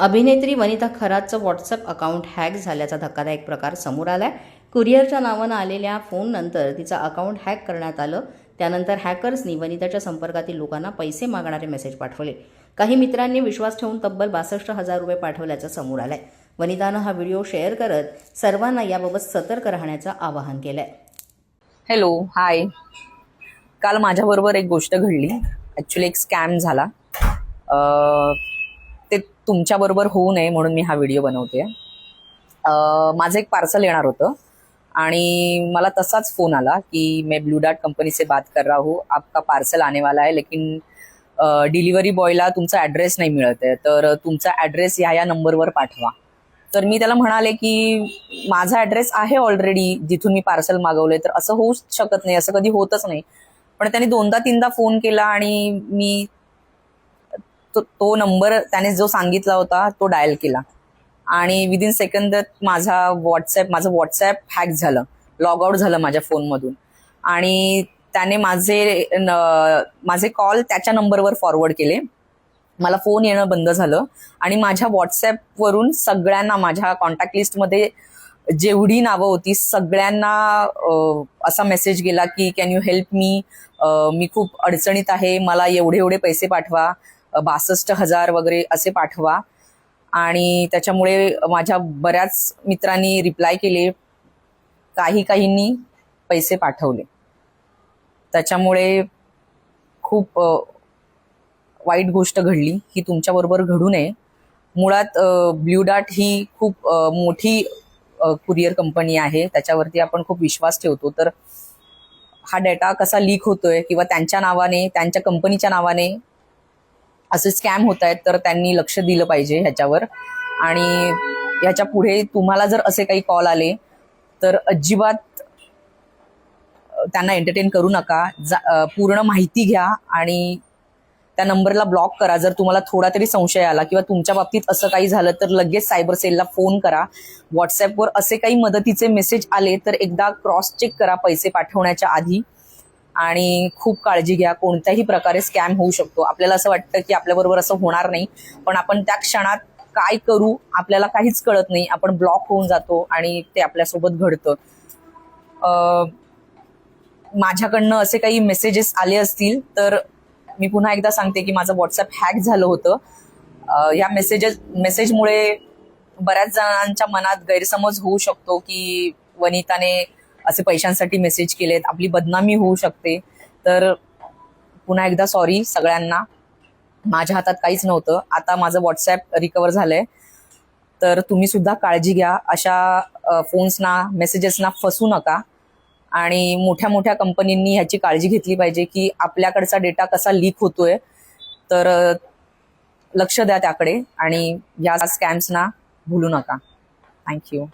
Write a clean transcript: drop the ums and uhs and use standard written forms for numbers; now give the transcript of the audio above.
अभिनेत्री Vanita खरातचं WhatsApp account hack झाल्याचा धक्कादायक प्रकार समोर आलाय। कुरिअरच्या नावानं आलेल्या फोननंतर तिचं अकाउंट हॅक करण्यात आलं। त्यानंतर हॅकर्सनी वनिताच्या संपर्कातील लोकांना पैसे मागणारे मेसेज पाठवले। काही मित्रांनी विश्वास ठेवून तब्बल 62,000 रुपये पाठवल्याचं समोर आलंय। वनितानं हा व्हिडिओ शेअर करत सर्वांना याबाबत सतर्क राहण्याचं आवाहन केलंय। हॅलो, हाय। काल माझ्याबरोबर एक गोष्ट घडली। ॲक्च्युली एक स्कॅम झाला। ते तुमच्याबरोबर होऊ नये म्हणून मी हा व्हिडिओ बनवते। माझं एक पार्सल येणार होतं आणि मला तसाच फोन आला की मैं ब्लू डार्ट कंपनी से बात कर रहा हूँ, आपका पार्सल आने वाला है, लेकिन डिलिव्हरी बॉयला तुमचा ॲड्रेस नाही मिळत आहे, तर तुमचा ॲड्रेस या नंबरवर पाठवा। तर मी त्याला म्हणाले की माझा ॲड्रेस आहे ऑलरेडी जिथून मी पार्सल मागवले, तर असं होऊच शकत नाही, असं कधी होतच नाही। पण त्याने 2दा-3दा फोन केला आणि मी तो नंबर त्याने जो सांगितला होता तो डायल केला आणि विदिन सेकंदात माझं व्हॉट्सॲप हॅक झालं, लॉग आउट झालं माझ्या फोनमधून आणि त्याने माझे कॉल त्याच्या नंबरवर फॉरवर्ड केले। मला फोन येणं बंद झालं आणि माझ्या व्हॉट्सॲपवरून सगळ्यांना, माझ्या कॉन्टॅक्ट लिस्टमध्ये जेवढी नावं होती सगळ्यांना असा मेसेज गेला की कॅन यू हेल्प मी खूप अडचणीत आहे, मला एवढे पैसे पाठवा, 62,000 वगैरे असे पाठवा। आणि त्याच्यामुळे माझ्या बऱ्याच मित्रांनी रिप्लाय केले, काहींनी पैसे पाठवले। त्याच्यामुळे खूप वाईट गोष्ट घडली, ही तुमच्याबरोबर घडू नये। मुळात ब्लू डार्ट ही खूप मोठी कुरिअर कंपनी आहे, त्याच्यावरती आपण खूप विश्वास ठेवतो। तर हा डेटा कसा लीक होतोय किंवा त्यांच्या नावाने, त्यांच्या कंपनीच्या नावाने असे स्कॅम होत आहेत, तर त्यांनी लक्ष दिलं पाहिजे ह्याच्यावर। आणि ह्याच्या पुढे तुम्हाला जर असे काही कॉल आले तर अजिबात त्यांना एंटरटेन करू नका। पूर्ण माहिती घ्या आणि त्या नंबरला ब्लॉक करा। जर तुम्हाला थोडा तरी संशय आला किंवा तुमच्या बाबतीत असं काही झालं तर लगेच सायबर सेलला फोन करा। व्हॉट्सॲपवर असे काही मदतीचे मेसेज आले तर एकदा क्रॉस चेक करा पैसे पाठवण्याच्या आधी आणि खूप काळजी घ्या। कोणत्याही प्रकारे स्कॅम होऊ शकतो। आपल्याला असं वाटतं की आपल्याबरोबर असं होणार नाही, पण आपण त्या क्षणात काय करू आपल्याला काहीच कळत नाही, आपण ब्लॉक होऊन जातो आणि ते आपल्यासोबत घडतं। माझ्याकडनं असे काही मेसेजेस आले असतील तर मी पुन्हा एकदा सांगते की माझं व्हॉट्सॲप हॅक झालं होतं। या मेसेजमुळे बऱ्याच जणांच्या मनात गैरसमज होऊ शकतो की वनिताने असे पैशांसाठी मेसेज केलेत, आपली बदनामी होऊ शकते। तर पुन्हा एकदा सॉरी सगळ्यांना, माझ्या हातात काहीच नव्हतं। आता माझं व्हॉट्सॲप रिकवर झालंय, तर तुम्ही सुद्धा काळजी घ्या। अशा फोन्सना, मेसेजेसना फसू नका आणि मोठ्या कंपनींनी ह्याची काळजी घेतली पाहिजे की आपल्याकडचा डेटा कसा लीक होतोय, तर लक्ष द्या त्याकडे आणि या स्कॅम्सना भूलू नका। थँक्यू।